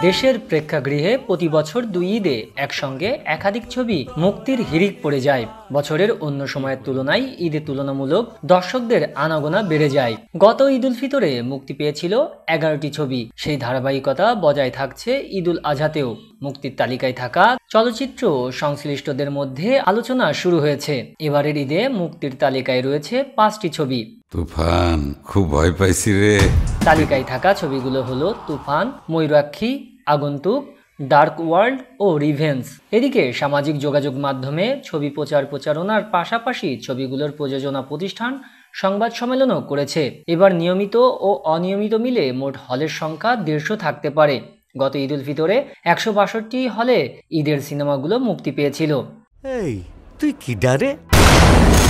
দেশের প্রেক্ষাগৃহে প্রতি বছর দুই ঈদে একসঙ্গে একাধিক ছবি মুক্তির হিড়িক পড়ে যায়। বছরের অন্য সময়ের তুলনায় ঈদে তুলনামূলক দর্শকদের আনাগোনা বেড়ে যায়। গত ঈদ উল ফিতরে মুক্তি পেয়েছিল 11টি ছবি। সেই ধারাবাহিকতা বজায় থাকছে ঈদ উল আজহাতেও। মুক্তির তালিকায় থাকা চলচ্চিত্র সংশ্লিষ্টদের মধ্যে আলোচনা শুরু হয়েছে। এবারের ঈদে মুক্তির তালিকায় রয়েছে 5টি ছবি। তুফান, খুব ভয় পাইছি রে। তালিকায় থাকা ছবিগুলো হলো তুফান, ময়ূরাক্ষী, আগন্তুক, ডার্ক ওয়ার্ল্ড ও রিভেঞ্জ। এদিকে সামাজিক যোগাযোগ মাধ্যমে ছবি প্রচারণার পাশাপাশি ছবিগুলোর প্রযোজনা প্রতিষ্ঠান সংবাদ সম্মেলনও করেছে। এবার নিয়মিত ও অনিয়মিত মিলে মোট হলের সংখ্যা 150 থাকতে পারে। গত ঈদ উল ফিতরে 162 হলে ঈদের সিনেমাগুলো মুক্তি পেয়েছিল। এই তুই কি ডারে?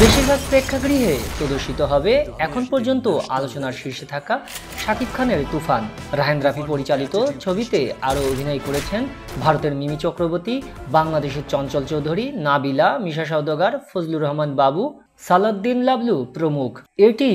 বেশিরভাগ প্রেক্ষাগৃহে প্রদর্শিত হবে এখন পর্যন্ত আলোচনার শীর্ষে থাকা শাকিব খানের তুফান। রাহেন রাফি পরিচালিত ছবিতে আরও অভিনয় করেছেন ভারতের মিমি চক্রবর্তী, বাংলাদেশের চঞ্চল চৌধুরী, নাবিলা, মিশা সওদাগর, ফজলুর রহমান বাবু, সালাউদ্দিন লাবলু প্রমুখ। এটি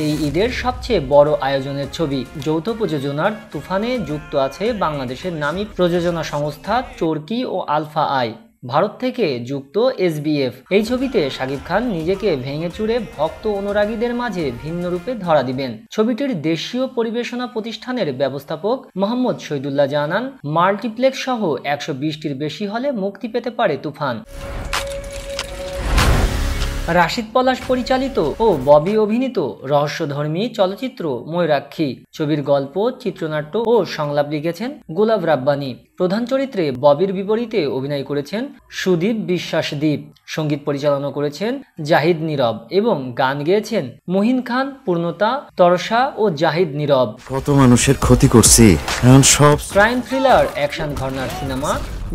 এই ঈদের সবচেয়ে বড় আয়োজনের ছবি। যৌথ প্রযোজনার তুফানে যুক্ত আছে বাংলাদেশের নামী প্রযোজনা সংস্থা চরকি ও আলফা আই। ভারত থেকে যুক্ত SBF। এই ছবিতে শাকিব খান নিজেকে ভেঙে চুরে ভক্ত অনুরাগীদের মাঝে ভিন্ন রূপে ধরা দিবেন। ছবিটির দেশীয় পরিবেশনা প্রতিষ্ঠানের ব্যবস্থাপক মোহাম্মদ শহীদুল্লাহ জানান, মাল্টিপ্লেক্স সহ 120টির বেশি হলে মুক্তি পেতে পারে তুফান। রাশিদ পলাশ পরিচালিত ও ববি অভিনীত রহস্যধর্মী চলচ্চিত্র ময়ূরাক্ষী। ছবির গল্প, চিত্রনাট্য ও সংলাপ লিখেছেন গুলাব রাব্বানী। প্রধান চরিত্রে ববির বিপরীতে অভিনয় করেছেন সুদীপ বিশ্বাস দীপ। সঙ্গীত পরিচালনা করেছেন জাহিদ নীরব এবং গান গেয়েছেন মহিন খান, পূর্ণতা, তরসা ও জাহিদ নীরব। কত মানুষের ক্ষতি করছি এখন সব। ক্রাইম থ্রিলার অ্যাকশন ঘরানার সিনেমা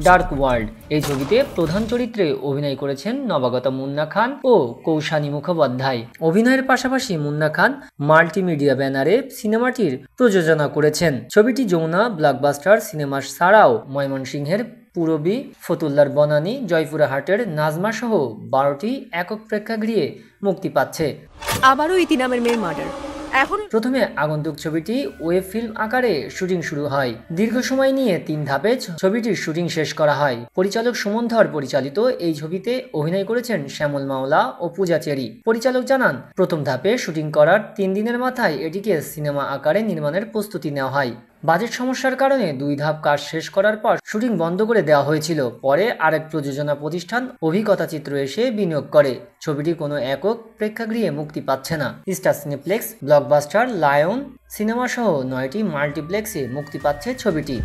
ডার্ক ওয়ার্ল্ড। এই ছবিতে প্রধান চরিত্রে অভিনয় করেছেন নবাগতা মুন্না খান ও কৌশানী মুখোপাধ্যায়। অভিনয়ের পাশাপাশি মুন্না খান মাল্টিমিডিয়া ব্যানারে সিনেমাটির প্রযোজনা করেছেন। ছবিটি যমুনা ব্লকবাস্টার সিনেমাস ছাড়াও ময়মনসিংহের পূরবী, ফতুল্লার বনানী, জয়পুরহাটের নাজমা সহ 12টি একক প্রেক্ষাগৃহে মুক্তি পাচ্ছে। আবারও ইতি নামের মেয়ের মার্ডার। প্রথমে আগন্তুক ছবিটি ওয়েব ফিল্ম আকারে শুটিং শুরু হয়। দীর্ঘ সময় নিয়ে 3 ধাপে ছবিটির শুটিং শেষ করা হয়। পরিচালক সুমন ধর পরিচালিত এই ছবিতে অভিনয় করেছেন শ্যামল মাওলা ও পূজা চেরি। পরিচালক জানান, প্রথম ধাপে শুটিং করার 3 দিনের মাথায় এটিকে সিনেমা আকারে নির্মাণের প্রস্তুতি নেওয়া হয়। বাজেট সমস্যার কারণে 2 ধাপ কাজ শেষ করার পর শুটিং বন্ধ করে দেওয়া হয়েছিল। পরে আরেক প্রযোজনা প্রতিষ্ঠান অভিজ্ঞতা চিত্র এসে বিনিয়োগ করে। ছবিটি কোনো একক প্রেক্ষাগৃহে মুক্তি পাচ্ছে না। Star cineplex, blockbuster, lion cinema সহ 9টি মাল্টিপ্লেক্সে মুক্তি পাচ্ছে ছবিটি।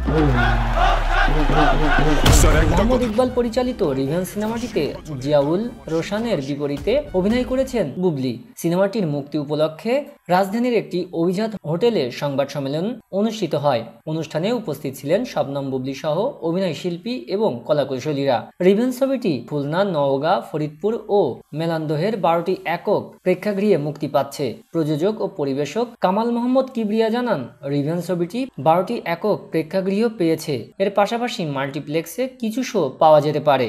মোহাম্মদ ইকবাল পরিচালিত রিভেঞ্জ সিনেমাটিতে জিয়াউল রোশানের বিপরীতে অভিনয় করেছেন বুবলি। সিনেমাটির মুক্তি উপলক্ষে রাজধানীর একটি অভিজাত হোটেলে সংবাদ সম্মেলন অনুষ্ঠিত হয়। অনুষ্ঠানে উপস্থিত ছিলেন শবনম বুবলি সহ অভিনয় শিল্পী এবং কলাকুশলীরা। রিভেঞ্জ ছবিটি খুলনা, নওগাঁ, ফরিদপুর ও মেলান্দহের 12টি একক প্রেক্ষাগৃহে মুক্তি পাচ্ছে। প্রযোজক ও পরিবেশক কামাল মোহাম্মদ কিবরিয়া জানান, রিভেঞ্জ ছবিটি 12টি একক প্রেক্ষাগৃহ পেয়েছে। এর পাশাপাশি মাল্টিপ্লেক্সে কিছু শো পাওয়া যেতে পারে।